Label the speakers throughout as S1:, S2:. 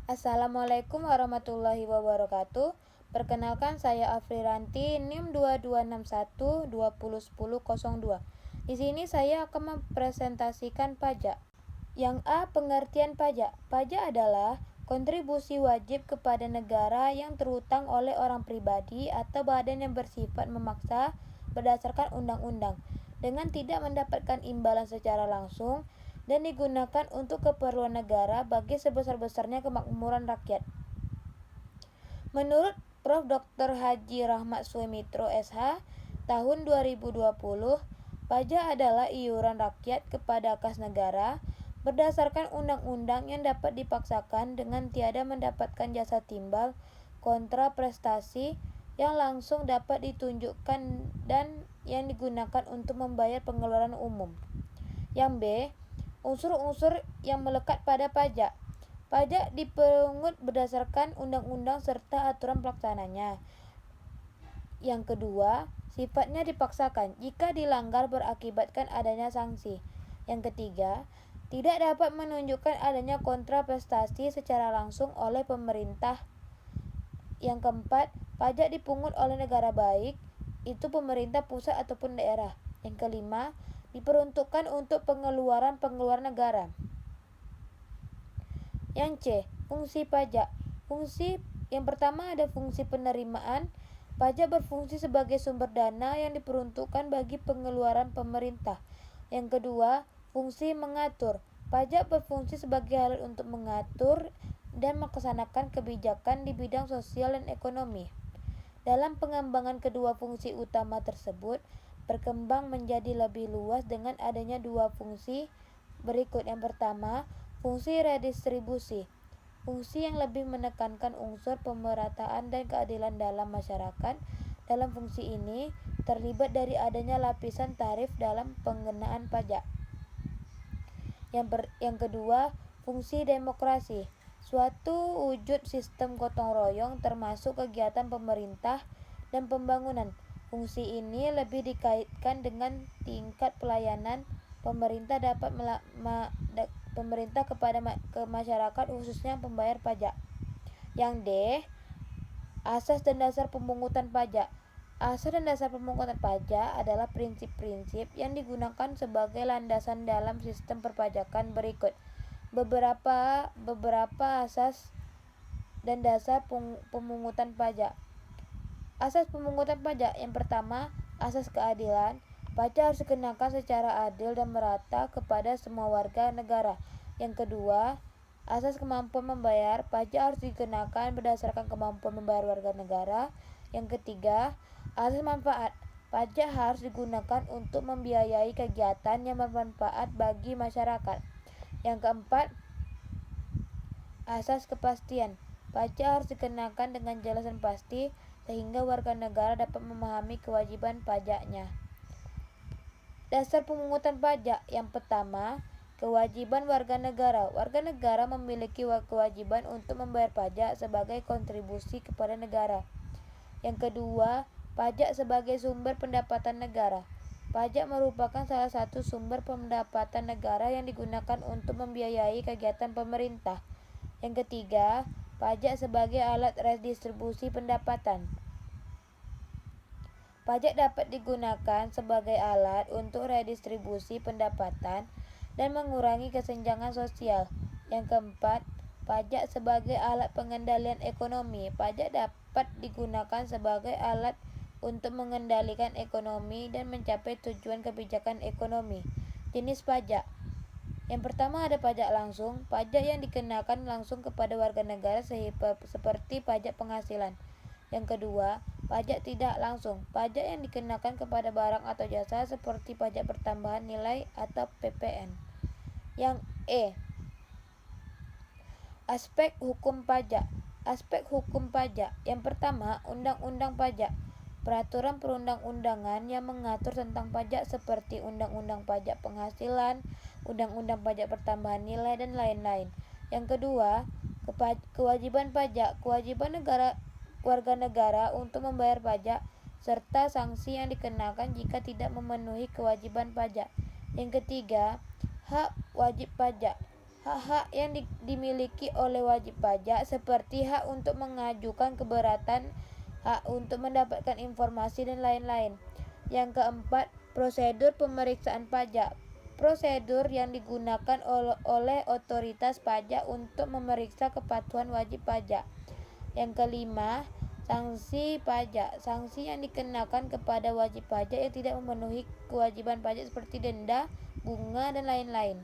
S1: Assalamualaikum warahmatullahi wabarakatuh. Perkenalkan, saya Afriranti, NIM 2261201002. Di sini saya akan mempresentasikan pajak. Yang A, pengertian pajak. Pajak adalah kontribusi wajib kepada negara yang terhutang oleh orang pribadi atau badan yang bersifat memaksa berdasarkan undang-undang dengan tidak mendapatkan imbalan secara langsung dan digunakan untuk keperluan negara bagi sebesar-besarnya kemakmuran rakyat. Menurut Prof. Dr. Haji Rahmat Suemitro SH, tahun 2020, pajak adalah iuran rakyat kepada kas negara berdasarkan undang-undang yang dapat dipaksakan dengan tiada mendapatkan jasa timbal kontra prestasi yang langsung dapat ditunjukkan dan yang digunakan untuk membayar pengeluaran umum. Yang B, unsur-unsur yang melekat pada pajak. Pajak dipungut berdasarkan undang-undang serta aturan pelaksananya. Yang kedua, sifatnya dipaksakan jika dilanggar berakibatkan adanya sanksi. Yang ketiga, tidak dapat menunjukkan adanya kontraprestasi secara langsung oleh pemerintah. Yang keempat, pajak dipungut oleh negara baik itu pemerintah pusat ataupun daerah. Yang kelima, diperuntukkan untuk pengeluaran negara. Yang C, fungsi pajak. Fungsi yang pertama ada fungsi penerimaan. Pajak berfungsi sebagai sumber dana yang diperuntukkan bagi pengeluaran pemerintah. Yang kedua, fungsi mengatur. Pajak berfungsi sebagai alat untuk mengatur dan melaksanakan kebijakan di bidang sosial dan ekonomi. Dalam pengembangan kedua fungsi utama tersebut, berkembang menjadi lebih luas dengan adanya dua fungsi berikut. Yang pertama, fungsi redistribusi. Fungsi yang lebih menekankan unsur pemerataan dan keadilan dalam masyarakat. Dalam fungsi ini, terlibat dari adanya lapisan tarif dalam pengenaan pajak. Yang kedua, fungsi demokrasi. Suatu wujud sistem gotong royong termasuk kegiatan pemerintah dan pembangunan. Fungsi ini lebih dikaitkan dengan tingkat pelayanan pemerintah kepada masyarakat khususnya pembayar pajak. Yang D, asas dan dasar pemungutan pajak. Asas dan dasar pemungutan pajak adalah prinsip-prinsip yang digunakan sebagai landasan dalam sistem perpajakan berikut. Beberapa asas dan dasar pemungutan pajak. Asas pemungutan pajak. Yang pertama, asas keadilan. Pajak harus dikenakan secara adil dan merata kepada semua warga negara. Yang kedua, asas kemampuan membayar. Pajak harus dikenakan berdasarkan kemampuan membayar warga negara. Yang ketiga, asas manfaat. Pajak harus digunakan untuk membiayai kegiatan yang bermanfaat bagi masyarakat. Yang keempat, asas kepastian. Pajak harus dikenakan dengan jelas dan pasti sehingga warga negara dapat memahami kewajiban pajaknya. Dasar pemungutan pajak. Yang pertama, kewajiban warga negara. Warga negara memiliki kewajiban untuk membayar pajak sebagai kontribusi kepada negara. Yang kedua, pajak sebagai sumber pendapatan negara. Pajak merupakan salah satu sumber pendapatan negara yang digunakan untuk membiayai kegiatan pemerintah. Yang ketiga, pajak sebagai alat redistribusi pendapatan. Pajak dapat digunakan sebagai alat untuk redistribusi pendapatan dan mengurangi kesenjangan sosial. Yang keempat, pajak sebagai alat pengendalian ekonomi. Pajak dapat digunakan sebagai alat untuk mengendalikan ekonomi dan mencapai tujuan kebijakan ekonomi. Jenis pajak. Yang pertama ada pajak langsung. Pajak yang dikenakan langsung kepada warga negara seperti pajak penghasilan. Yang kedua, pajak tidak langsung. Pajak yang dikenakan kepada barang atau jasa seperti pajak pertambahan nilai atau PPN. Yang E, aspek hukum pajak. Aspek hukum pajak. Yang pertama, undang-undang pajak. Peraturan perundang-undangan yang mengatur tentang pajak seperti Undang-Undang Pajak Penghasilan, Undang-Undang Pajak Pertambahan Nilai, dan lain-lain. Yang kedua, kewajiban pajak. Kewajiban warga negara untuk membayar pajak serta sanksi yang dikenakan jika tidak memenuhi kewajiban pajak. Yang ketiga, hak wajib pajak. Hak-hak yang dimiliki oleh wajib pajak seperti hak untuk mengajukan keberatan, hak untuk mendapatkan informasi, dan lain-lain. Yang keempat, prosedur pemeriksaan pajak. Prosedur yang digunakan oleh otoritas pajak untuk memeriksa kepatuhan wajib pajak. Yang kelima, sanksi pajak. Sanksi yang dikenakan kepada wajib pajak yang tidak memenuhi kewajiban pajak seperti denda, bunga, dan lain-lain.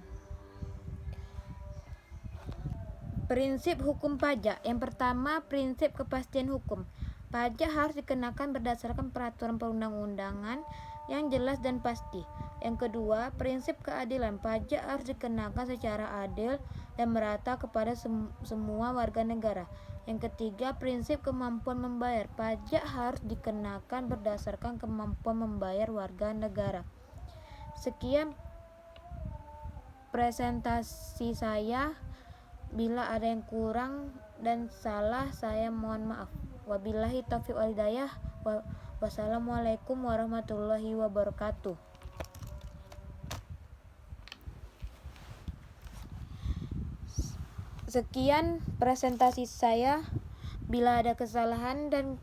S1: Prinsip hukum pajak. Yang pertama, prinsip kepastian hukum. Pajak harus dikenakan berdasarkan peraturan perundang-undangan yang jelas dan pasti. Yang kedua, prinsip keadilan. Pajak harus dikenakan secara adil dan merata kepada semua warga negara. Yang ketiga, prinsip kemampuan membayar. Pajak harus dikenakan berdasarkan kemampuan membayar warga negara. Sekian presentasi saya. Bila ada yang kurang dan salah, saya mohon maaf. Wabillahi taufiq wal hidayah. Wassalamualaikum warahmatullahi wabarakatuh. Sekian presentasi saya. Bila ada kesalahan dan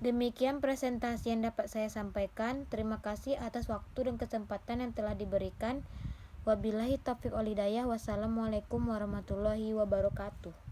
S1: demikian presentasi yang dapat saya sampaikan. Terima kasih atas waktu dan kesempatan yang telah diberikan. Wabillahi taufiq wal hidayah. Wassalamualaikum warahmatullahi wabarakatuh.